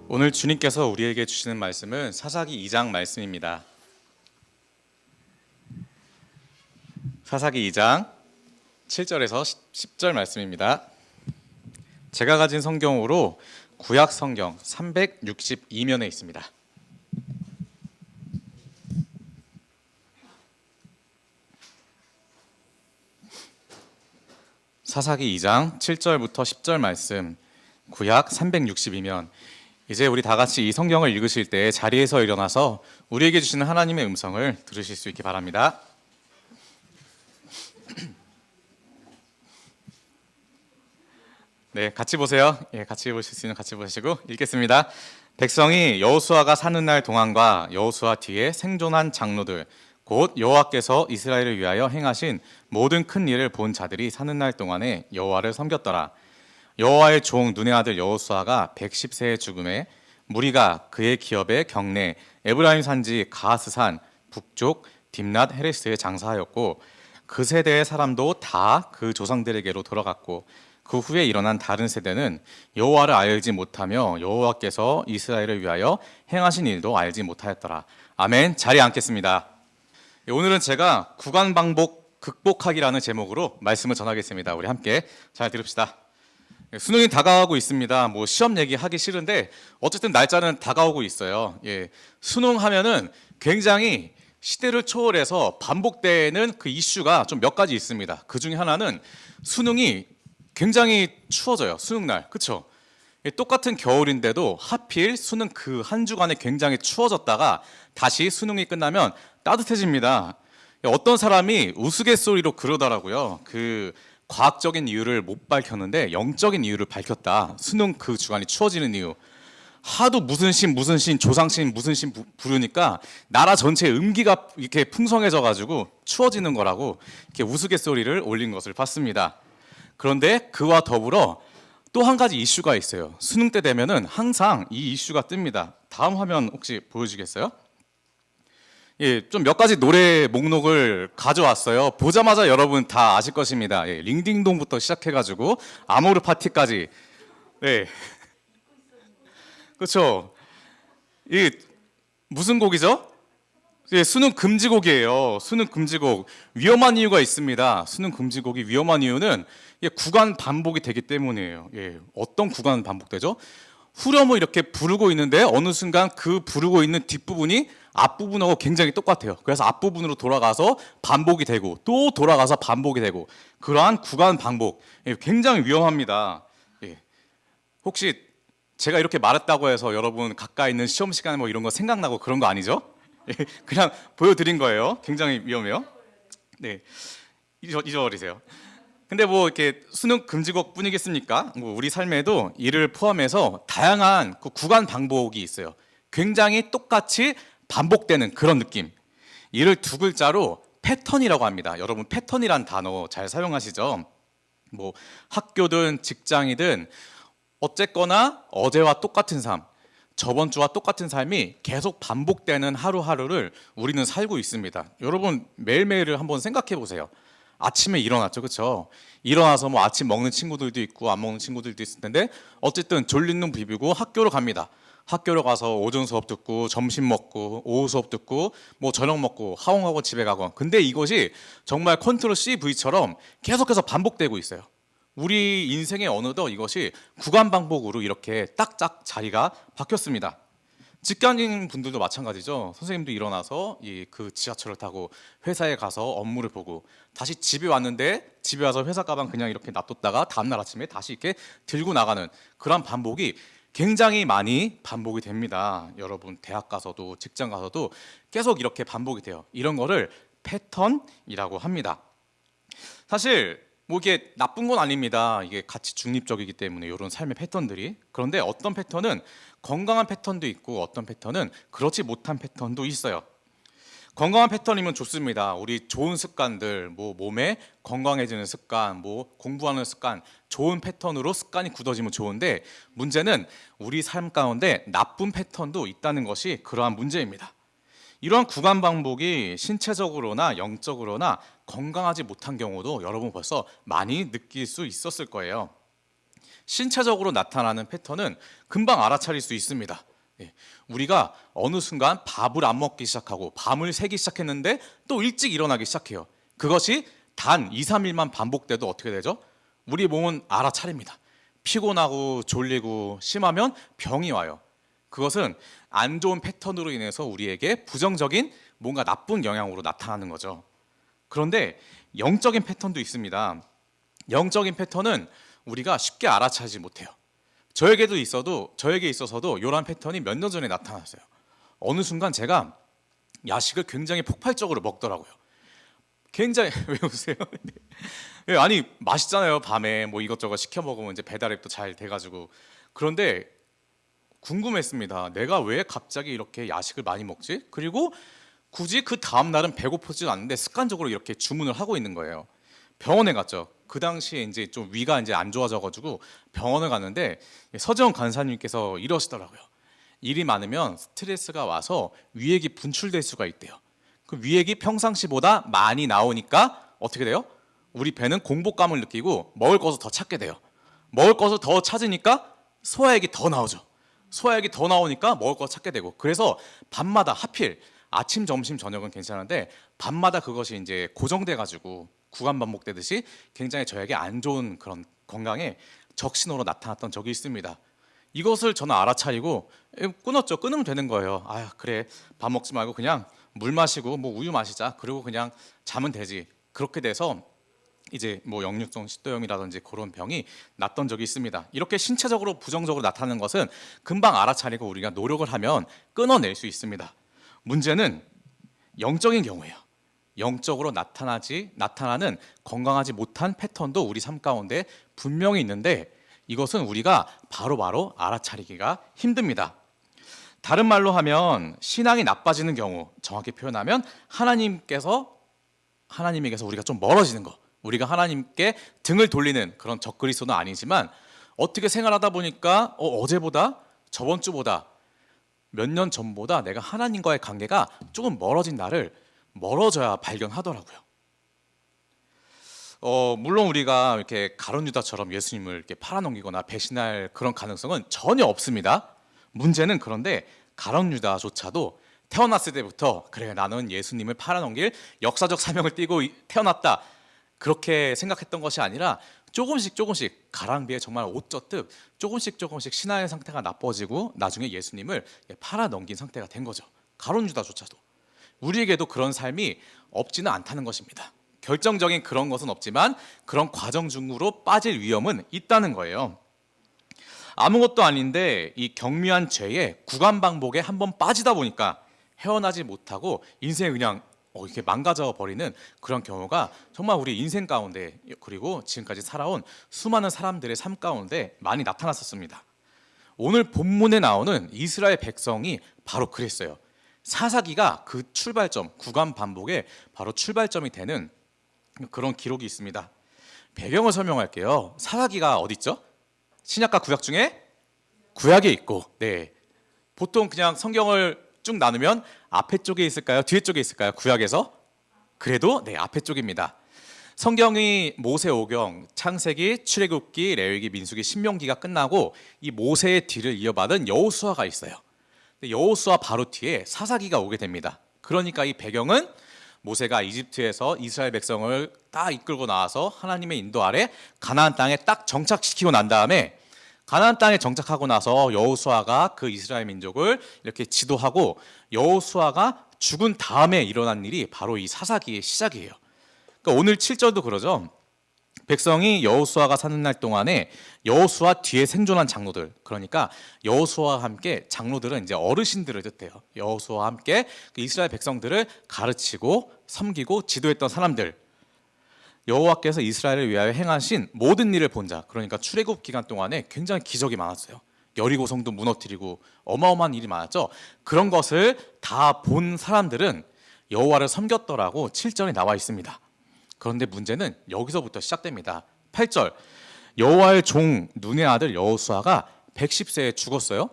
오늘 주님께서 우리에게 주시는 말씀은 사사기 2장 말씀입니다. 사사기 2장 7절에서 10절 말씀입니다. 제가 가진 성경으로 구약 성경 362면에 있습니다. 사사기 2장 7절부터 10절 말씀, 구약 362면. 이제 우리 다 같이 이 성경을 읽으실 때 자리에서 일어나서 우리에게 주시는 하나님의 음성을 들으실 수 있기 바랍니다. 네, 같이 보세요. 같이 보실 수 있는 같이 보시고 읽겠습니다. 백성이 여호수아가 사는 날 동안과 여호수아 뒤에 생존한 장로들 곧 여호와께서 이스라엘을 위하여 행하신 모든 큰 일을 본 자들이 사는 날 동안에 여호와를 섬겼더라. 여호와의 종 눈의 아들 여호수아가 110세의 죽음에 무리가 그의 기업의 경내 에브라임 산지 가하스산 북쪽 딥낫 헤레스에 장사하였고 그 세대의 사람도 다 그 조상들에게로 돌아갔고 그 후에 일어난 다른 세대는 여호와를 알지 못하며 여호와께서 이스라엘을 위하여 행하신 일도 알지 못하였더라. 아멘. 자리에 앉겠습니다. 오늘은 제가 구간 반복 극복하기라는 제목으로 말씀을 전하겠습니다. 우리 함께 잘 들읍시다. 수능이 다가오고 있습니다. 뭐 시험 얘기하기 싫은데 어쨌든 날짜는 다가오고 있어요. 수능 하면은 굉장히 시대를 초월해서 반복되는 그 이슈가 좀 몇 가지 있습니다. 그 중에 하나는 수능이 굉장히 추워져요. 수능 날, 그렇죠? 똑같은 겨울인데도 하필 수능 그 한 주간에 굉장히 추워졌다가 다시 수능이 끝나면 따뜻해집니다. 어떤 사람이 우스갯소리로 그러더라고요. 그 과학적인 이유를 못 밝혔는데 영적인 이유를 밝혔다. 수능 그 주간이 추워지는 이유. 하도 무슨 신 조상신 무슨 신 부르니까 나라 전체의 음기가 이렇게 풍성해져가지고 추워지는 거라고 이렇게 우스갯소리를 올린 것을 봤습니다. 그런데 그와 더불어 또 한 가지 이슈가 있어요. 수능 때 되면은 항상 이 이슈가 뜹니다. 다음 화면 혹시 보여주겠어요? 좀 몇 가지 노래 목록을 가져왔어요. 보자마자 여러분 다 아실 것입니다. 링딩동부터 시작해가지고 아모르 파티까지. 네, 그렇죠. 이 무슨 곡이죠? 수능 금지곡이에요. 수능 금지곡. 위험한 이유가 있습니다. 수능 금지곡이 위험한 이유는 구간 반복이 되기 때문이에요. 어떤 구간 반복되죠? 후렴을 이렇게 부르고 있는데 어느 순간 그 부르고 있는 뒷부분이 앞부분하고 굉장히 똑같아요. 그래서 앞부분으로 돌아가서 반복이 되고 또 돌아가서 반복이 되고 그러한 구간 반복 굉장히 위험합니다. 혹시 제가 이렇게 말했다고 해서 여러분 가까이 있는 시험 시간에 뭐 이런 거 생각나고 그런 거 아니죠? 그냥 보여드린 거예요. 굉장히 위험해요. 네, 잊어버리세요. 근데 뭐 이렇게 수능 금지곡 뿐이겠습니까? 뭐 우리 삶에도 이를 포함해서 다양한 그 구간 반복이 있어요. 굉장히 똑같이 반복되는 그런 느낌. 이를 두 글자로 패턴이라고 합니다. 여러분 패턴이란 단어 잘 사용하시죠? 뭐 학교든 직장이든 어쨌거나 어제와 똑같은 삶, 저번 주와 똑같은 삶이 계속 반복되는 하루하루를 우리는 살고 있습니다. 여러분 매일매일을 한번 생각해 보세요. 아침에 일어났죠, 그렇죠? 일어나서 뭐 아침 먹는 친구들도 있고 안 먹는 친구들도 있을 텐데 어쨌든 졸린 눈 비비고 학교로 갑니다. 학교로 가서 오전 수업 듣고 점심 먹고 오후 수업 듣고 뭐 저녁 먹고 하원하고 집에 가고. 근데 이것이 정말 컨트롤 CV처럼 계속해서 반복되고 있어요. 우리 인생의 어느덧 이것이 구간 반복으로 이렇게 딱딱 자리가 박혔습니다. 직장인 분들도 마찬가지죠. 선생님도 일어나서 그 지하철을 타고 회사에 가서 업무를 보고 다시 집에 왔는데 집에 와서 회사 가방 그냥 이렇게 놔뒀다가 다음날 아침에 다시 이렇게 들고 나가는 그런 반복이 굉장히 많이 반복이 됩니다. 여러분 대학 가서도 직장 가서도 계속 이렇게 반복이 돼요. 이런 거를 패턴이라고 합니다. 사실 뭐 이게 나쁜 건 아닙니다. 이게 가치 중립적이기 때문에 이런 삶의 패턴들이. 그런데 어떤 패턴은 건강한 패턴도 있고 어떤 패턴은 그렇지 못한 패턴도 있어요. 건강한 패턴이면 좋습니다. 우리 좋은 습관들, 뭐 몸에 건강해지는 습관, 뭐 공부하는 습관, 좋은 패턴으로 습관이 굳어지면 좋은데 문제는 우리 삶 가운데 나쁜 패턴도 있다는 것이 그러한 문제입니다. 이러한 구간 반복이 신체적으로나 영적으로나 건강하지 못한 경우도 여러분 벌써 많이 느낄 수 있었을 거예요. 신체적으로 나타나는 패턴은 금방 알아차릴 수 있습니다. 예, 우리가 어느 순간 밥을 안 먹기 시작하고 밤을 새기 시작했는데 또 일찍 일어나기 시작해요. 그것이 단 2, 3일만 반복돼도 어떻게 되죠? 우리 몸은 알아차립니다. 피곤하고 졸리고 심하면 병이 와요. 그것은 안 좋은 패턴으로 인해서 우리에게 부정적인 뭔가 나쁜 영향으로 나타나는 거죠. 그런데 영적인 패턴도 있습니다. 영적인 패턴은 우리가 쉽게 알아차리지 못해요. 저에게 있어서도 이러한 패턴이 몇 년 전에 나타났어요. 어느 순간 제가 야식을 굉장히 폭발적으로 먹더라고요. 굉장히 왜 웃으세요? 네. 아니 맛있잖아요. 밤에 뭐 이것저것 시켜 먹으면 이제 배달앱도 잘 돼가지고. 그런데 궁금했습니다. 내가 왜 갑자기 이렇게 야식을 많이 먹지? 그리고 굳이 그 다음 날은 배고프지도 않는데 습관적으로 이렇게 주문을 하고 있는 거예요. 병원에 갔죠. 그 당시에 이제 좀 위가 이제 안 좋아져가지고 병원을 갔는데 서재원 간사님께서 이러시더라고요. 일이 많으면 스트레스가 와서 위액이 분출될 수가 있대요. 그 위액이 평상시보다 많이 나오니까 어떻게 돼요? 우리 배는 공복감을 느끼고 먹을 것을 더 찾게 돼요. 먹을 것을 더 찾으니까 소화액이 더 나오죠. 소화액이 더 나오니까 먹을 것 찾게 되고, 그래서 밤마다 하필 아침, 점심, 저녁은 괜찮은데 밤마다 그것이 이제 고정돼 가지고 구간 반복되듯이 굉장히 저에게 안 좋은 그런 건강에 적신호로 나타났던 적이 있습니다. 이것을 저는 알아차리고 끊었죠. 끊으면 되는 거예요. 아 그래, 밥 먹지 말고 그냥 물 마시고 뭐 우유 마시자. 그리고 그냥 자면 되지. 그렇게 돼서 이제 뭐 역류성 식도염이라든지 그런 병이 났던 적이 있습니다. 이렇게 신체적으로 부정적으로 나타나는 것은 금방 알아차리고 우리가 노력을 하면 끊어낼 수 있습니다. 문제는 영적인 경우예요. 영적으로 나타나는 건강하지 못한 패턴도 우리 삶 가운데 분명히 있는데 이것은 우리가 바로바로 알아차리기가 힘듭니다. 다른 말로 하면 신앙이 나빠지는 경우, 정확히 표현하면 하나님에게서 우리가 좀 멀어지는 거, 우리가 하나님께 등을 돌리는 그런 적그리스도는 아니지만 어떻게 생활하다 보니까 어제보다 저번 주보다 몇 년 전보다 내가 하나님과의 관계가 조금 멀어진 나를 멀어져야 발견하더라고요. 물론 우리가 이렇게 가룟 유다처럼 예수님을 이렇게 팔아넘기거나 배신할 그런 가능성은 전혀 없습니다. 문제는 그런데 가룟 유다조차도 태어났을 때부터 그래 나는 예수님을 팔아넘길 역사적 사명을 띠고 태어났다 그렇게 생각했던 것이 아니라 조금씩 가랑비에 정말 옷 젖듯 조금씩 신앙의 상태가 나빠지고 나중에 예수님을 팔아넘긴 상태가 된 거죠. 가룟 유다조차도. 우리에게도 그런 삶이 없지는 않다는 것입니다. 결정적인 그런 것은 없지만 그런 과정 중으로 빠질 위험은 있다는 거예요. 아무것도 아닌데 이 경미한 죄에 구간 반복에 한번 빠지다 보니까 헤어나지 못하고 인생이 그냥 이렇게 망가져 버리는 그런 경우가 정말 우리 인생 가운데 그리고 지금까지 살아온 수많은 사람들의 삶 가운데 많이 나타났었습니다. 오늘 본문에 나오는 이스라엘 백성이 바로 그랬어요. 사사기가 그 출발점, 구간 반복의 바로 출발점이 되는 그런 기록이 있습니다. 배경을 설명할게요. 사사기가 어디 있죠? 신약과 구약 중에 구약에 있고, 네. 보통 그냥 성경을 쭉 나누면 앞에 쪽에 있을까요? 뒤에 쪽에 있을까요? 구약에서? 그래도 네, 앞에 쪽입니다. 성경이 모세오경, 창세기, 출애굽기, 레위기, 민수기, 신명기가 끝나고 이 모세의 뒤를 이어받은 여호수아가 있어요. 여호수아 바로 뒤에 사사기가 오게 됩니다. 그러니까 이 배경은 모세가 이집트에서 이스라엘 백성을 딱 이끌고 나와서 하나님의 인도 아래 가나안 땅에 딱 정착시키고 난 다음에 가나안 땅에 정착하고 나서 여호수아가 그 이스라엘 민족을 이렇게 지도하고 여호수아가 죽은 다음에 일어난 일이 바로 이 사사기의 시작이에요. 그러니까 오늘 7절도 그러죠. 백성이 여호수아가 사는 날 동안에 여호수아 뒤에 생존한 장로들, 그러니까 여호수아와 함께 장로들은 이제 어르신들을 뜻해요. 여호수아와 함께 그 이스라엘 백성들을 가르치고 섬기고 지도했던 사람들, 여호와께서 이스라엘을 위하여 행하신 모든 일을 본 자, 그러니까 출애굽 기간 동안에 굉장히 기적이 많았어요. 여리고 성도 무너뜨리고 어마어마한 일이 많았죠. 그런 것을 다 본 사람들은 여호와를 섬겼더라고 7절에 나와 있습니다. 그런데 문제는 여기서부터 시작됩니다. 8절, 여호와의 종 눈의 아들 여호수아가 110세에 죽었어요.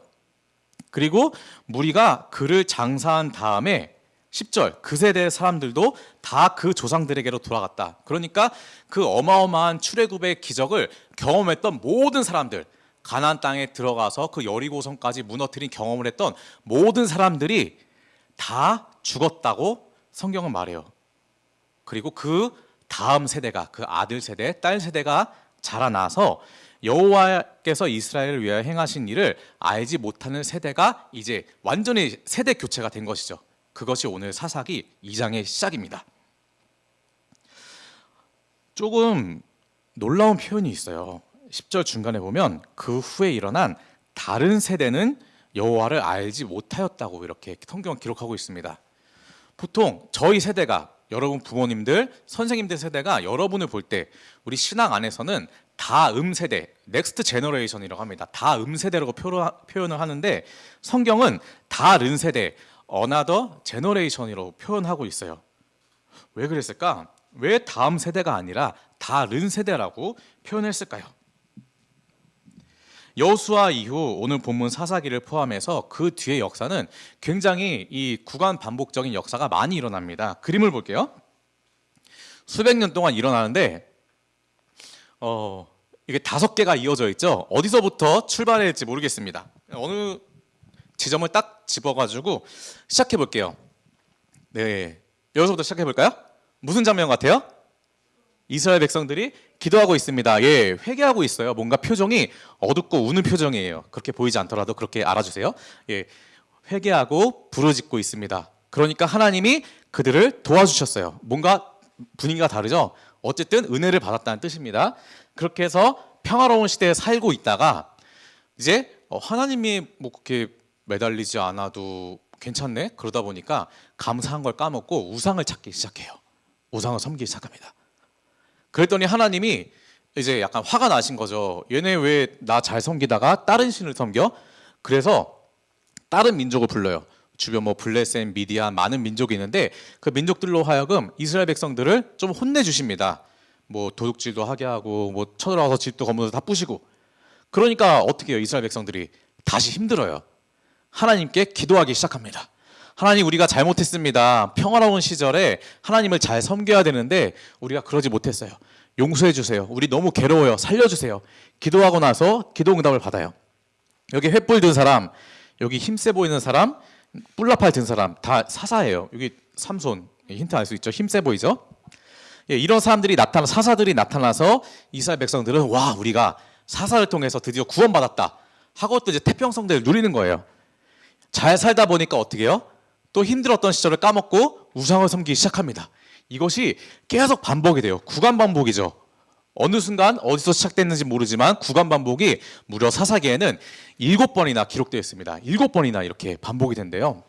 그리고 무리가 그를 장사한 다음에 10절 그 세대의 사람들도 다 그 조상들에게로 돌아갔다. 그러니까 그 어마어마한 출애굽의 기적을 경험했던 모든 사람들, 가나안 땅에 들어가서 그 여리고성까지 무너뜨린 경험을 했던 모든 사람들이 다 죽었다고 성경은 말해요. 그리고 그 다음 세대가, 그 아들 세대, 딸 세대가 자라나서 여호와께서 이스라엘을 위하여 행하신 일을 알지 못하는 세대가 이제 완전히 세대 교체가 된 것이죠. 그것이 오늘 사사기 2장의 시작입니다. 조금 놀라운 표현이 있어요. 10절 중간에 보면 그 후에 일어난 다른 세대는 여호와를 알지 못하였다고 이렇게 성경은 기록하고 있습니다. 보통 저희 세대가, 여러분 부모님들, 선생님들 세대가 여러분을 볼 때 우리 신앙 안에서는 다음 세대, 넥스트 제너레이션이라고 합니다. 다음 세대라고 표현을 하는데 성경은 다른 세대, 어나더 제너레이션이라고 표현하고 있어요. 왜 그랬을까? 왜 다음 세대가 아니라 다른 세대라고 표현했을까요? 여호수아 이후 오늘 본문 사사기를 포함해서 그 뒤의 역사는 굉장히 이 구간 반복적인 역사가 많이 일어납니다. 그림을 볼게요. 수백 년 동안 일어나는데 이게 5개가 이어져 있죠. 어디서부터 출발할지 모르겠습니다. 어느 지점을 딱 집어가지고 시작해 볼게요. 네, 여기서부터 시작해 볼까요? 무슨 장면 같아요? 이스라엘 백성들이 기도하고 있습니다. 예, 회개하고 있어요. 뭔가 표정이 어둡고 우는 표정이에요. 그렇게 보이지 않더라도 그렇게 알아주세요. 예, 회개하고 부르짖고 있습니다. 그러니까 하나님이 그들을 도와주셨어요. 뭔가 분위기가 다르죠? 어쨌든 은혜를 받았다는 뜻입니다. 그렇게 해서 평화로운 시대에 살고 있다가 이제 하나님이 뭐 그렇게 매달리지 않아도 괜찮네? 그러다 보니까 감사한 걸 까먹고 우상을 찾기 시작해요. 우상을 섬기기 시작합니다. 그랬더니 하나님이 이제 약간 화가 나신 거죠. 얘네 왜 나 잘 섬기다가 다른 신을 섬겨? 그래서 다른 민족을 불러요. 주변 뭐 블레셋, 미디안 많은 민족이 있는데 그 민족들로 하여금 이스라엘 백성들을 좀 혼내주십니다. 뭐 도둑질도 하게 하고 뭐 쳐들어와서 집도 건물도 다 부시고. 그러니까 어떻게 해요? 이스라엘 백성들이 다시 힘들어요. 하나님께 기도하기 시작합니다. 하나님, 우리가 잘못했습니다. 평화로운 시절에 하나님을 잘 섬겨야 되는데 우리가 그러지 못했어요. 용서해 주세요. 우리 너무 괴로워요. 살려주세요. 기도하고 나서 기도 응답을 받아요. 여기 횃불 든 사람, 여기 힘세 보이는 사람, 뿔나팔 든 사람 다 사사예요. 여기 삼손, 힌트 알 수 있죠? 힘세 보이죠? 예, 이런 사람들이 사사들이 나타나서 이스라엘 백성들은 와, 우리가 사사를 통해서 드디어 구원받았다 하고 또 이제 태평성대를 누리는 거예요. 잘 살다 보니까 어떻게 해요? 또 힘들었던 시절을 까먹고 우상을 섬기기 시작합니다. 이것이 계속 반복이 돼요. 구간 반복이죠. 어느 순간 어디서 시작됐는지 모르지만 구간 반복이 무려 사사기에는 7번이나 기록되어 있습니다. 7번이나 이렇게 반복이 된대요.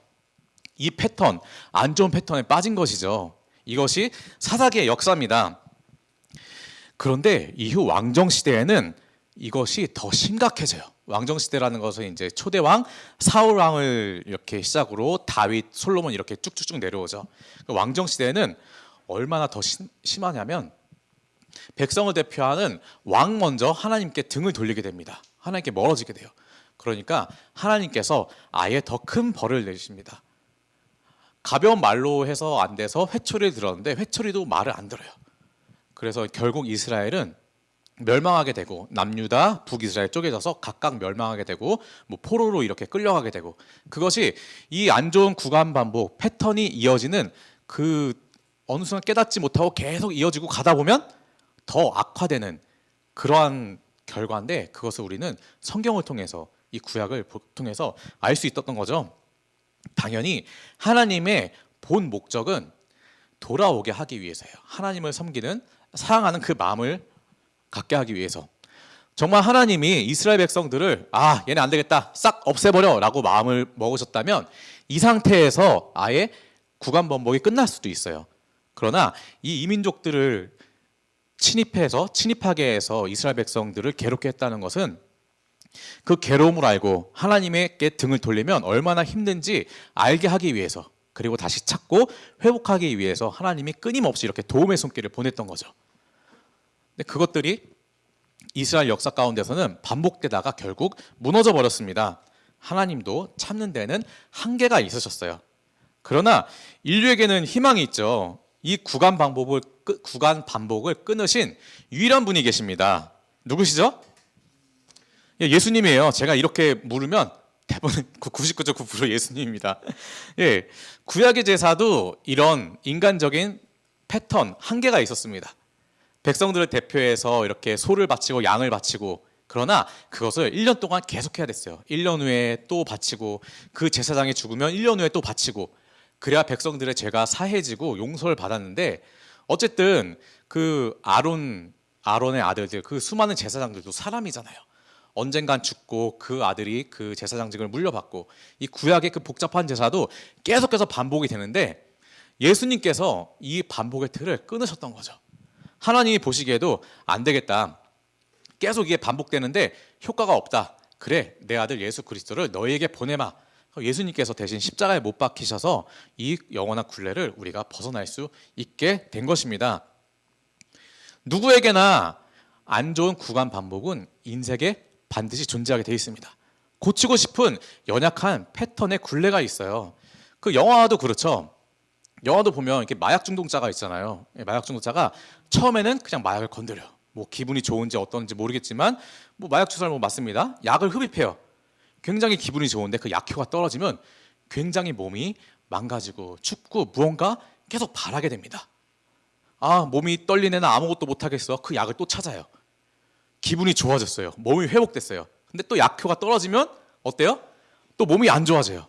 이 패턴, 안 좋은 패턴에 빠진 것이죠. 이것이 사사기의 역사입니다. 그런데 이후 왕정 시대에는 이것이 더 심각해져요. 왕정 시대라는 것은 이제 초대왕 사울 왕을 이렇게 시작으로 다윗, 솔로몬 이렇게 쭉쭉쭉 내려오죠. 왕정 시대에는 얼마나 더 심하냐면 백성을 대표하는 왕 먼저 하나님께 등을 돌리게 됩니다. 하나님께 멀어지게 돼요. 그러니까 하나님께서 아예 더 큰 벌을 내주십니다. 가벼운 말로 해서 안 돼서 회초리를 들었는데 회초리도 말을 안 들어요. 그래서 결국 이스라엘은 멸망하게 되고 남유다, 북이스라엘 쪼개져서 각각 멸망하게 되고 뭐 포로로 이렇게 끌려가게 되고, 그것이 이 안 좋은 구간 반복 패턴이 이어지는 그 어느 순간 깨닫지 못하고 계속 이어지고 가다 보면 더 악화되는 그러한 결과인데, 그것을 우리는 성경을 통해서 이 구약을 통해서 알 수 있었던 거죠. 당연히 하나님의 본 목적은 돌아오게 하기 위해서예요. 하나님을 섬기는, 사랑하는 그 마음을 갖게 하기 위해서. 정말 하나님이 이스라엘 백성들을 얘네 안 되겠다, 싹 없애버려 라고 마음을 먹으셨다면 이 상태에서 아예 구간 번복이 끝날 수도 있어요. 그러나 이 이민족들을 침입하게 해서 이스라엘 백성들을 괴롭게 했다는 것은 그 괴로움을 알고 하나님에게 등을 돌리면 얼마나 힘든지 알게 하기 위해서, 그리고 다시 찾고 회복하기 위해서 하나님이 끊임없이 이렇게 도움의 손길을 보냈던 거죠. 근데 그것들이 이스라엘 역사 가운데서는 반복되다가 결국 무너져 버렸습니다. 하나님도 참는 데는 한계가 있으셨어요. 그러나 인류에게는 희망이 있죠. 이 구간 반복을 끊으신 유일한 분이 계십니다. 누구시죠? 예수님이에요. 제가 이렇게 물으면 대부분 99.9% 예수님입니다. 예, 구약의 제사도 이런 인간적인 패턴, 한계가 있었습니다. 백성들을 대표해서 이렇게 소를 바치고 양을 바치고, 그러나 그것을 1년 동안 계속해야 됐어요. 1년 후에 또 바치고, 그 제사장이 죽으면 1년 후에 또 바치고, 그래야 백성들의 죄가 사해지고 용서를 받았는데, 어쨌든 그 아론의 아들들, 그 수많은 제사장들도 사람이잖아요. 언젠간 죽고 그 아들이 그 제사장직을 물려받고, 이 구약의 그 복잡한 제사도 계속해서 반복이 되는데, 예수님께서 이 반복의 틀을 끊으셨던 거죠. 하나님이 보시기에도 안 되겠다, 계속 이게 반복되는데 효과가 없다, 그래 내 아들 예수 그리스도를 너희에게 보내마. 예수님께서 대신 십자가에 못 박히셔서 이 영원한 굴레를 우리가 벗어날 수 있게 된 것입니다. 누구에게나 안 좋은 구간 반복은 인생에 반드시 존재하게 되어 있습니다. 고치고 싶은 연약한 패턴의 굴레가 있어요. 그 영화도 그렇죠. 영화도 보면 이렇게 마약 중독자가 있잖아요. 마약 중독자가 처음에는 그냥 마약을 건드려. 뭐 기분이 좋은지 어떤지 모르겠지만 뭐 마약 주사를 뭐 맞습니다. 약을 흡입해요. 굉장히 기분이 좋은데 그 약효가 떨어지면 굉장히 몸이 망가지고 춥고 무언가 계속 바라게 됩니다. 아, 몸이 떨리네, 나 아무것도 못하겠어. 그 약을 또 찾아요. 기분이 좋아졌어요. 몸이 회복됐어요. 근데 또 약효가 떨어지면 어때요? 또 몸이 안 좋아져요.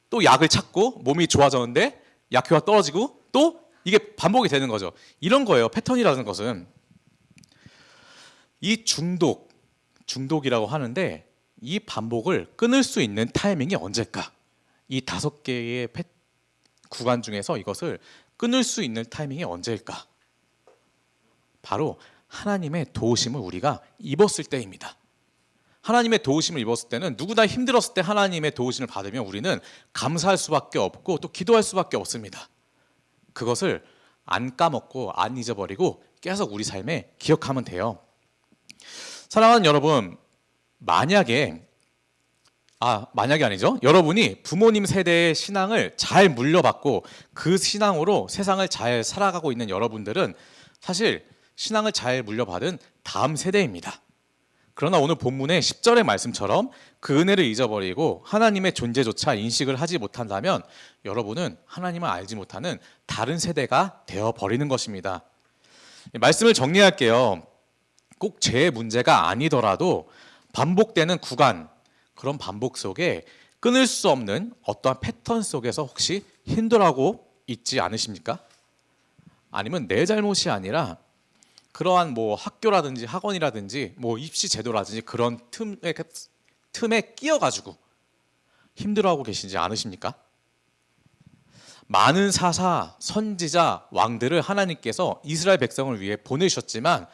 또 약을 찾고 몸이 좋아졌는데 약효가 떨어지고 또 이게 반복이 되는 거죠. 이런 거예요. 패턴이라는 것은. 이 중독이라고 하는데, 이 반복을 끊을 수 있는 타이밍이 언제일까? 이 5개의 구간 중에서 이것을 끊을 수 있는 타이밍이 언제일까? 바로 하나님의 도우심을 우리가 입었을 때입니다. 하나님의 도우심을 입었을 때는, 누구나 힘들었을 때 하나님의 도우심을 받으면 우리는 감사할 수밖에 없고 또 기도할 수밖에 없습니다. 그것을 안 까먹고 안 잊어버리고 계속 우리 삶에 기억하면 돼요. 사랑하는 여러분, 만약이 아니죠. 여러분이 부모님 세대의 신앙을 잘 물려받고 그 신앙으로 세상을 잘 살아가고 있는 여러분들은 사실 신앙을 잘 물려받은 다음 세대입니다. 그러나 오늘 본문의 10절의 말씀처럼 그 은혜를 잊어버리고 하나님의 존재조차 인식을 하지 못한다면 여러분은 하나님을 알지 못하는 다른 세대가 되어버리는 것입니다. 말씀을 정리할게요. 꼭 죄의 문제가 아니더라도 반복되는 구간, 그런 반복 속에 끊을 수 없는 어떠한 패턴 속에서 혹시 힘들어하고 있지 않으십니까? 아니면 내 잘못이 아니라 그러한 뭐 학교라든지 학원이라든지 뭐 입시 제도라든지 그런 틈에 끼어가지고 힘들어하고 계시지 않으십니까? 많은 사사, 선지자, 왕들을 하나님께서 이스라엘 백성을 위해 보내셨지만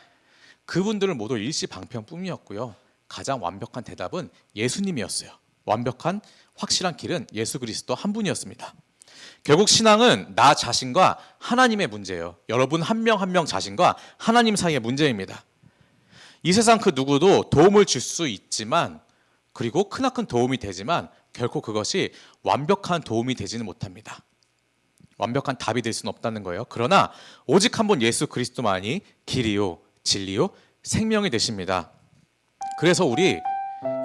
그분들은 모두 일시방편뿐이었고요. 가장 완벽한 대답은 예수님이었어요. 완벽한 확실한 길은 예수 그리스도 한 분이었습니다. 결국 신앙은 나 자신과 하나님의 문제예요. 여러분 한 명 한 명 자신과 하나님 사이의 문제입니다. 이 세상 그 누구도 도움을 줄 수 있지만, 그리고 크나큰 도움이 되지만 결코 그것이 완벽한 도움이 되지는 못합니다. 완벽한 답이 될 수는 없다는 거예요. 그러나 오직 한 분 예수 그리스도만이 길이요 진리요 생명이 되십니다. 그래서 우리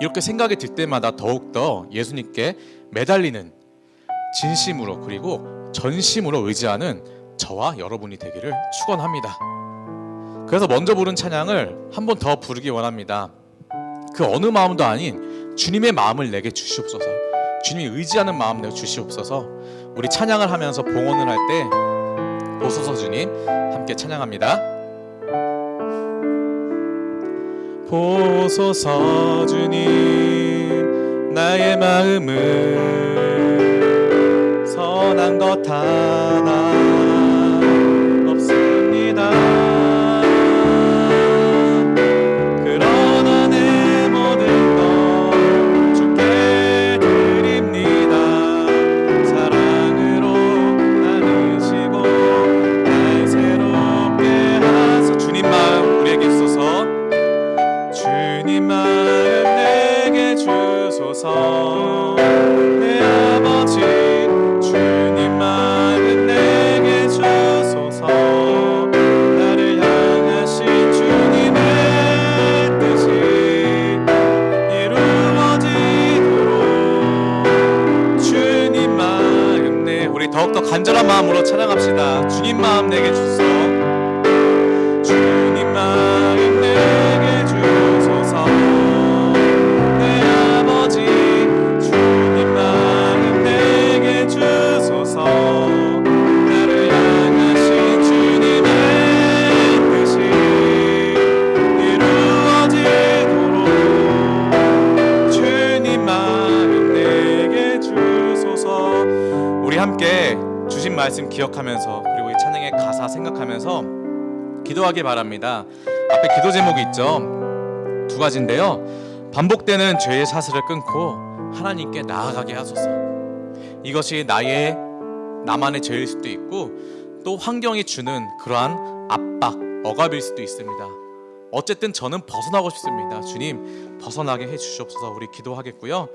이렇게 생각이 들 때마다 더욱더 예수님께 매달리는, 진심으로 그리고 전심으로 의지하는 저와 여러분이 되기를 축원합니다. 그래서 먼저 부른 찬양을 한 번 더 부르기 원합니다. 그 어느 마음도 아닌 주님의 마음을 내게 주시옵소서. 주님이 의지하는 마음 내게 주시옵소서. 우리 찬양을 하면서 봉헌을 할 때 보소서 주님 함께 찬양합니다. 보소서 주님 나의 마음을 선한 것 하나 없습니다. 그러나 내 모든 것 주께 드립니다. 사랑으로 나누시고 날 새롭게 하소. 주님 마음 우리에게 있어서 주님 마음 내게 주소서. 내 아버지 주님 마음 마음으로 찬양합시다. 주님 마음 내게 주소서. 주님 마음 내게 주소서. 내 아버지 주님 마음 내게 주소서. 나를 향하신 주님의 뜻이 이루어지도록 주님 마음 내게 주소서. 우리 함께 주신 말씀 기억하면서 그리고 이 찬양의 가사 생각하면서 기도하길 바랍니다. 앞에 기도 제목이 있죠. 두 가지인데요. 반복되는 죄의 사슬을 끊고 하나님께 나아가게 하소서. 이것이 나만의 죄일 수도 있고 또 환경이 주는 그러한 압박, 억압일 수도 있습니다. 어쨌든 저는 벗어나고 싶습니다. 주님 벗어나게 해주시옵소서. 우리 기도하겠고요.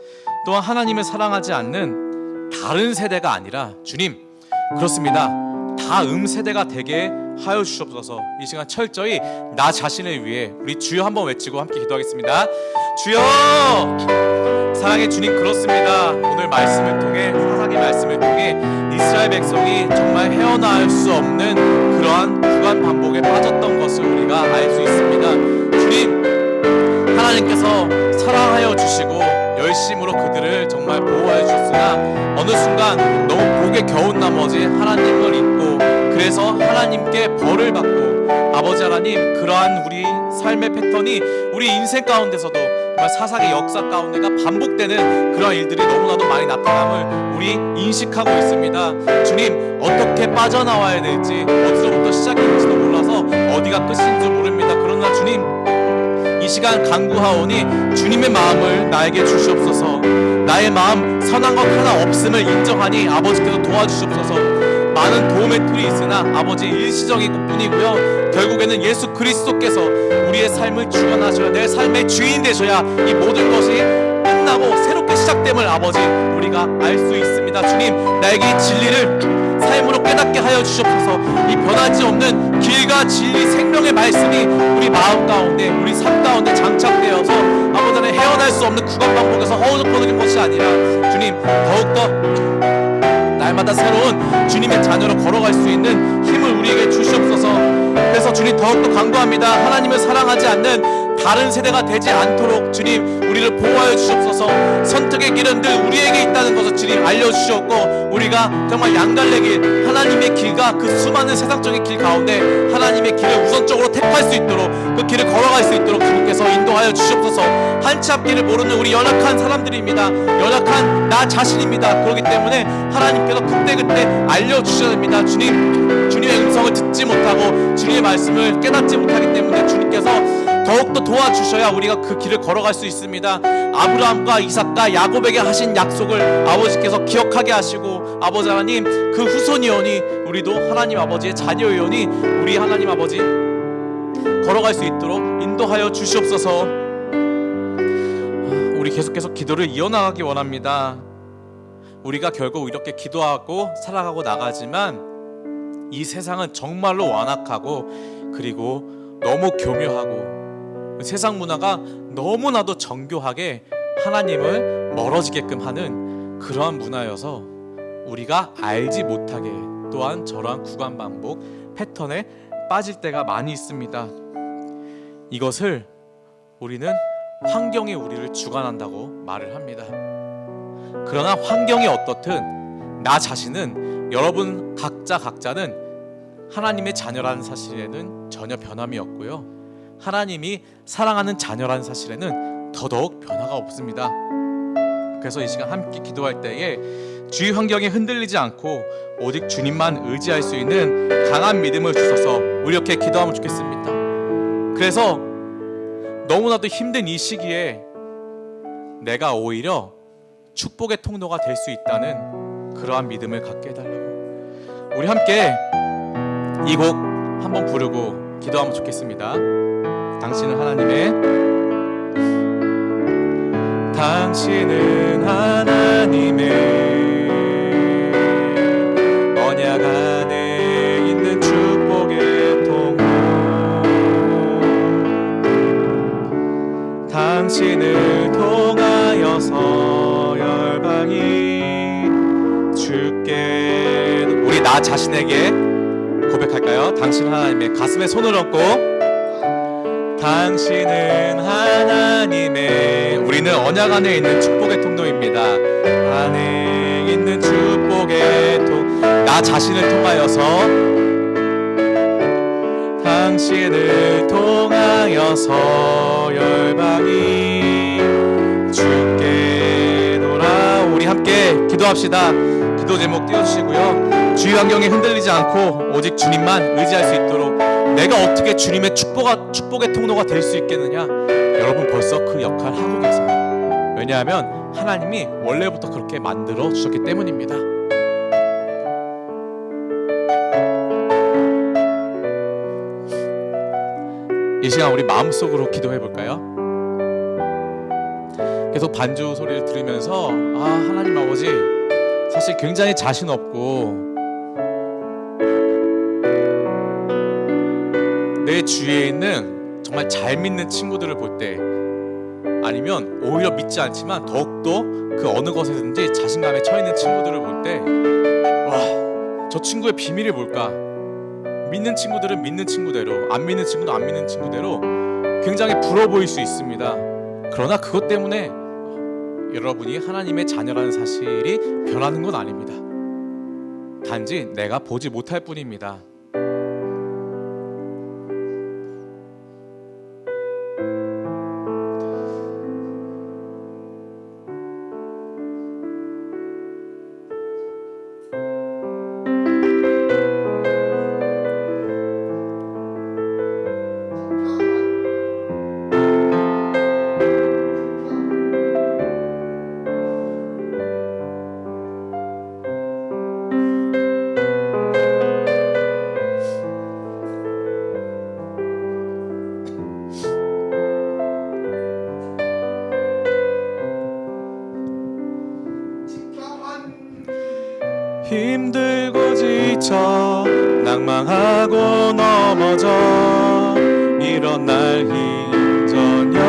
또한 하나님을 사랑하지 않는 다른 세대가 아니라 주님 그렇습니다. 다음 세대가 되게 하여 주시옵소서. 이 시간 철저히 나 자신을 위해 우리 주여 한번 외치고 함께 기도하겠습니다. 주여! 사랑의 주님 그렇습니다. 오늘 말씀을 통해 사사기 말씀을 통해 이스라엘 백성이 정말 헤어나올 수 없는 그러한 구간 반복에 빠졌던 것을 우리가 알 수 있습니다. 주님 하나님께서 사랑하여 주시고 열심으로 그들을 정말 보호하여 주셨으나 어느 순간 너무 복에 겨운 나머지 하나님을 잊고 그래서 하나님께 벌을 받고 아버지 하나님 그러한 우리 삶의 패턴이 우리 인생 가운데서도 정말 사사기 역사 가운데가 반복되는 그러한 일들이 너무나도 많이 나타남을 우리 인식하고 있습니다. 주님 어떻게 빠져나와야 될지 어디서부터 시작인지도 몰라서 어디가 끝인지 모릅니다. 그러나 주님 이 시간 간구하오니 주님의 마음을 나에게 주시옵소서. 나의 마음 선한 것 하나 없음을 인정하니 아버지께서 도와주시옵소서. 많은 도움의 툴이 있으나 아버지 일시적인 것뿐이고요. 결국에는 예수 그리스도께서 우리의 삶을 주관하셔야 내 삶의 주인 되셔야 이 모든 것이 끝나고 새롭게 시작됨을 아버지 우리가 알 수 있습니다. 주님 나에게 이 진리를 삶으로 깨닫게 하여 주시옵소서. 이 변하지 없는 길과 진리 생명의 말씀이 우리 마음 가운데 우리 삶 가운데 장착되어서 아버지는 헤어날 수 없는 구간 반복에서 허우적거리는 것이 아니라 주님 더욱더 날마다 새로운 주님의 자녀로 걸어갈 수 있는 힘을 우리에게 주시옵소서. 그래서 주님 더욱더 간구합니다. 하나님을 사랑하지 않는 다른 세대가 되지 않도록 주님 우리를 보호하여 주시옵소서. 선택의 길은 늘 우리에게 있다는 것을 주님 알려주시옵고 우리가 정말 양갈래길 하나님의 길과 그 수많은 세상적인 길 가운데 하나님의 길을 우선적으로 택할 수 있도록 그 길을 걸어갈 수 있도록 주님께서 인도하여 주시옵소서. 한치 앞길을 모르는 우리 연약한 사람들입니다. 연약한 나 자신입니다. 그렇기 때문에 하나님께서 그때그때 알려주셔야 됩니다. 주님의 음성을 듣지 못하고 주님의 말씀을 깨닫지 못하기 때문에 주님께서 더욱더 도와주셔야 우리가 그 길을 걸어갈 수 있습니다. 아브라함과 이삭과 야곱에게 하신 약속을 아버지께서 기억하게 하시고 아버지 하나님 그 후손이오니 우리도 하나님 아버지의 자녀이오니 우리 하나님 아버지 걸어갈 수 있도록 인도하여 주시옵소서. 우리 계속해서 기도를 이어나가기 원합니다. 우리가 결국 이렇게 기도하고 살아가고 나가지만 이 세상은 정말로 완악하고 그리고 너무 교묘하고 세상 문화가 너무나도 정교하게 하나님을 멀어지게끔 하는 그러한 문화여서 우리가 알지 못하게 또한 저러한 구간 반복 패턴에 빠질 때가 많이 있습니다. 이것을 우리는 환경이 우리를 주관한다고 말을 합니다. 그러나 환경이 어떻든 나 자신은 여러분 각자는 하나님의 자녀라는 사실에는 전혀 변함이 없고요. 하나님이 사랑하는 자녀라는 사실에는 더더욱 변화가 없습니다. 그래서 이 시간 함께 기도할 때에 주위 환경에 흔들리지 않고 오직 주님만 의지할 수 있는 강한 믿음을 주셔서 우리 이렇게 기도하면 좋겠습니다. 그래서 너무나도 힘든 이 시기에 내가 오히려 축복의 통로가 될 수 있다는 그러한 믿음을 갖게 해달라고 우리 함께 이 곡 한번 부르고 기도하면 좋겠습니다. 당신은 하나님의 언약 안에 있는 축복의 통로 당신을 통하여서 열방이 주께 우리 우리 나 자신에게 고백할까요? 당신 하나님의 가슴에 손을 얹고 당신은 하나님의 우리는 언약 안에 있는 축복의 통로입니다. 안에 있는 축복의 나 자신을 통하여서 당신을 통하여서 열방이 주께 돌아. 우리 함께 기도합시다. 기도 제목 띄워주시고요. 주위 환경에 흔들리지 않고 오직 주님만 의지할 수 있도록 내가 어떻게 주님의 축복의 통로가 될 수 있겠느냐? 여러분 벌써 그 역할 하고 계세요. 왜냐하면 하나님이 원래부터 그렇게 만들어 주셨기 때문입니다. 이 시간 우리 마음속으로 기도해 볼까요? 계속 반주 소리를 들으면서 하나님 아버지 사실 굉장히 자신 없고 내 주위에 있는 정말 잘 믿는 친구들을 볼 때 아니면 오히려 믿지 않지만 더욱더 그 어느 것에든지 자신감에 처해있는 친구들을 볼 때 와, 저 친구의 비밀이 뭘까? 믿는 친구들은 믿는 친구대로, 안 믿는 친구도 안 믿는 친구대로 굉장히 부러워 보일 수 있습니다. 그러나 그것 때문에 여러분이 하나님의 자녀라는 사실이 변하는 건 아닙니다. 단지 내가 보지 못할 뿐입니다. 힘들고 지쳐 낭망하고 넘어져 이런 날 힘 전혀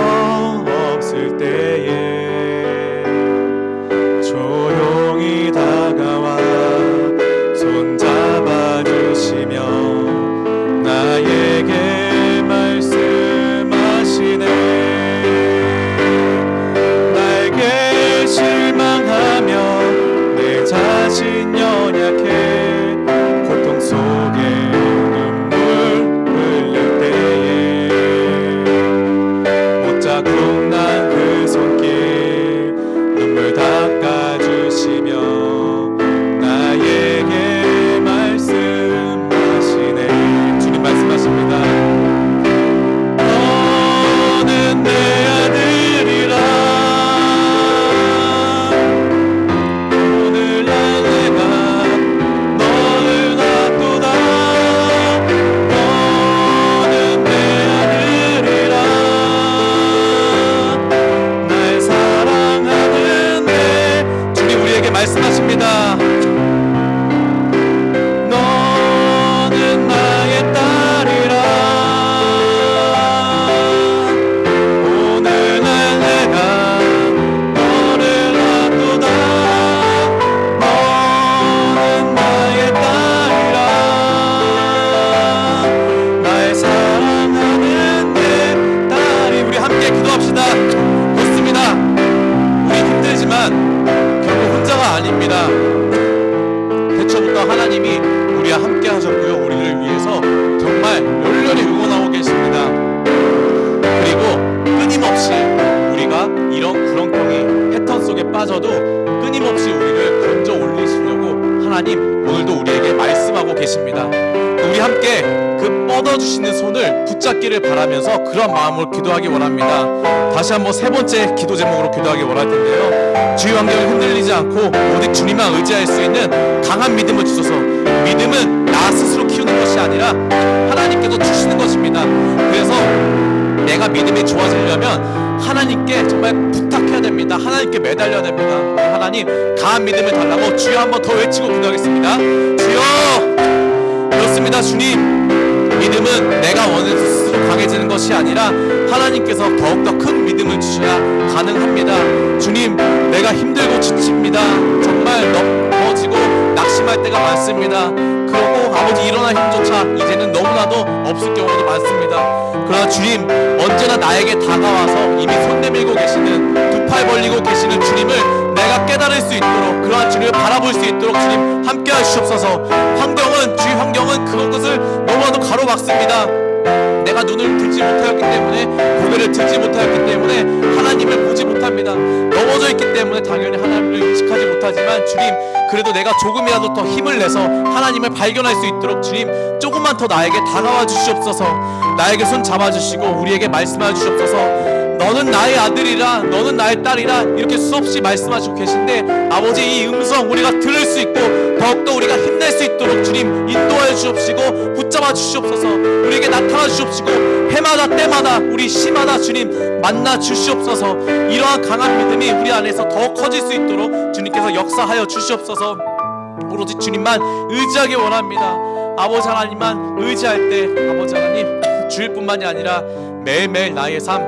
없을 때에 조용히 다가와 손잡아 주시며 나에게 말씀하시네. 나에게 실망하며 내 자신 연약해 고통 속에 눈물 흘릴 때에 못 자국 난 그 손길 눈물 닦아주시며 나에게 말씀하시네. 주님 말씀하십니다. 너는 내 아들이라 말씀하십니다. 너는 나의 딸이라 오늘날 내가 너를 놔두다. 너는 나의 딸이라 나의 사랑하는 내 딸이. 우리 함께 기도합시다. 좋습니다. 우리 힘들지만 혼자가 아닙니다. 대초부터 하나님이 우리와 함께 하셨고요. 우리를 위해서 정말 열렬히 응원하고 계십니다. 그리고 끊임없이 우리가 이런 구렁텅이 패턴 속에 빠져도 끊임없이 우리를 건져 올리시려고 하나님 오늘도 우리에게 말씀하고 계십니다. 우리 함께 그 뻗어주시는 손을 붙잡기를 바라면서 그런 마음으로 기도하기 원합니다. 다시 한번 세 번째 기도 제목으로 기도하기 원할 텐데요. 주위 환경을 흔들리지 않고 오직 주님만 의지할 수 있는 강한 믿음을 주소서. 믿음은 나 스스로 키우는 것이 아니라 하나님께서 주시는 것입니다. 그래서 내가 믿음이 좋아지려면 하나님께 정말 부탁해야 됩니다. 하나님께 매달려야 됩니다. 하나님 강한 믿음을 달라고 주여 한번 더 외치고 기도하겠습니다. 주여! 그렇습니다. 주님, 믿음은 내가 원해서 스스로 강해지는 것이 아니라 하나님께서 더욱더 큰 믿음을 주셔야 가능합니다. 주님, 내가 힘들고 지칩니다. 정말 넘어지고 낙심 의심할 때가 많습니다. 그러고 아버지 일어날 힘조차 이제는 너무나도 없을 경우도 많습니다. 그러나 주님, 언제나 나에게 다가와서 이미 손 내밀고 계시는, 두 팔 벌리고 계시는 주님을 내가 깨달을 수 있도록, 그러한 주님을 바라볼 수 있도록 주님 함께 하시옵소서. 주위 환경은 그것을 너무나도 가로막습니다. 내가 눈을 들지 못하였기 때문에, 고개를 들지 못하였기 때문에 하나님을 보지 못합니다. 넘어져 있기 때문에 당연히 하나님을 인식하지 못하지만, 주님, 그래도 내가 조금이라도 더 힘을 내서 하나님을 발견할 수 있도록 주님, 조금만 더 나에게 다가와 주시옵소서. 나에게 손 잡아주시고 우리에게 말씀해 주시옵소서. 너는 나의 아들이라, 너는 나의 딸이라, 이렇게 수없이 말씀하시고 계신데, 아버지, 이 음성 우리가 들을 수 있고 더욱더 우리가 힘낼 수 있도록 주님 인도하여 주옵시고 붙잡아 주시옵소서. 우리에게 나타나 주시옵시고 해마다 때마다 우리 시마다 주님 만나 주시옵소서. 이러한 강한 믿음이 우리 안에서 더 커질 수 있도록 주님께서 역사하여 주시옵소서. 오로지 주님만 의지하기 원합니다. 아버지 하나님만 의지할 때, 아버지 하나님, 주일 뿐만이 아니라 매일매일 나의 삶,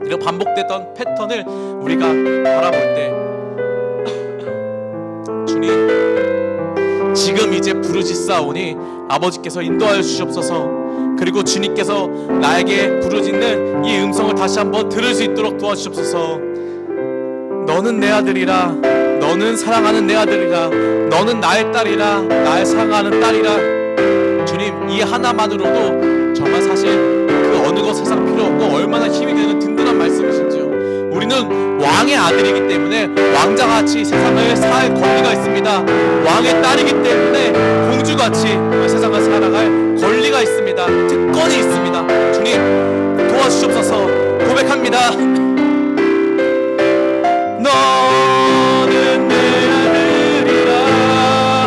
이런 반복되던 패턴을 우리가 바라볼 때, 주님, 지금 이제 부르짖사오니 아버지께서 인도하여 주시옵소서. 그리고 주님께서 나에게 부르짖는 이 음성을 다시 한번 들을 수 있도록 도와주시옵소서. 너는 내 아들이라, 너는 사랑하는 내 아들이라, 너는 나의 딸이라, 나의 사랑하는 딸이라. 주님, 이 하나만으로도 정말 사실 그 어느 것 세상 필요 없고 얼마나 힘이 되는 든든한 말씀이신지요. 우리는 왕의 아들이기 때문에 왕자같이 세상을 살 권리가 있습니다. 왕의 딸이기 때문에 공주같이 세상을 살아갈 권리가 있습니다. 특권이 있습니다. 주님, 도와주시옵소서. 고백합니다. 너는 내 아들이라.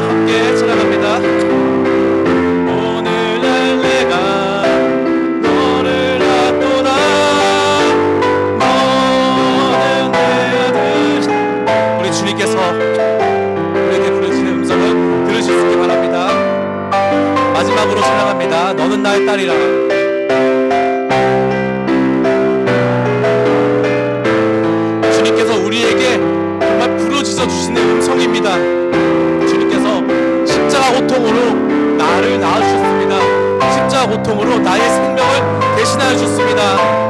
함께 찬양합니다. 주님께서 우리에게 부르시는 음성을 들으실 수 있기 바랍니다. 마지막으로 찬양합니다. 너는 나의 딸이라. 주님께서 우리에게 정말 부르짖어 주시는 음성입니다. 주님께서 십자가 고통으로 나를 낳아주셨습니다. 십자가 고통으로 나의 생명을 대신하여 주셨습니다.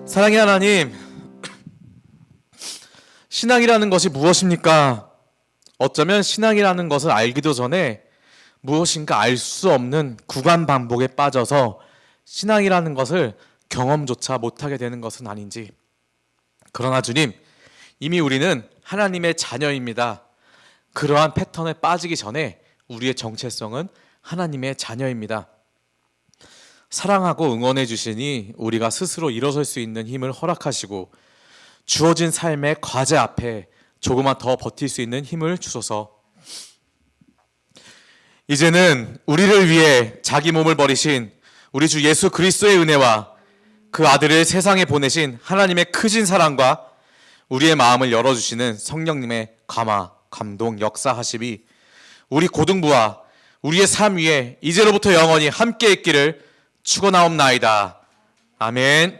사랑의 하나님, 신앙이라는 것이 무엇입니까? 어쩌면 신앙이라는 것을 알기도 전에 무엇인가 알 수 없는 구간 반복에 빠져서 신앙이라는 것을 경험조차 못하게 되는 것은 아닌지. 그러나 주님, 이미 우리는 하나님의 자녀입니다. 그러한 패턴에 빠지기 전에 우리의 정체성은 하나님의 자녀입니다. 사랑하고 응원해 주시니 우리가 스스로 일어설 수 있는 힘을 허락하시고, 주어진 삶의 과제 앞에 조금만 더 버틸 수 있는 힘을 주소서. 이제는 우리를 위해 자기 몸을 버리신 우리 주 예수 그리스도의 은혜와 그 아들을 세상에 보내신 하나님의 크신 사랑과 우리의 마음을 열어주시는 성령님의 감화, 감동, 역사하심이 우리 고등부와 우리의 삶 위에 이제로부터 영원히 함께 있기를 축원하옵나이다. 아멘.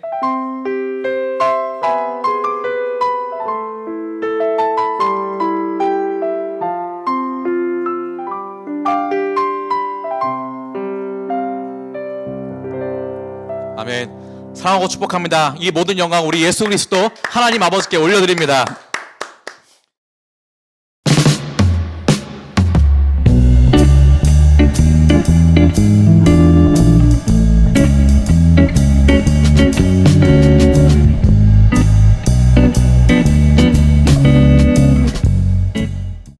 아멘. 사랑하고 축복합니다. 이 모든 영광 우리 예수 그리스도 하나님 아버지께 올려드립니다.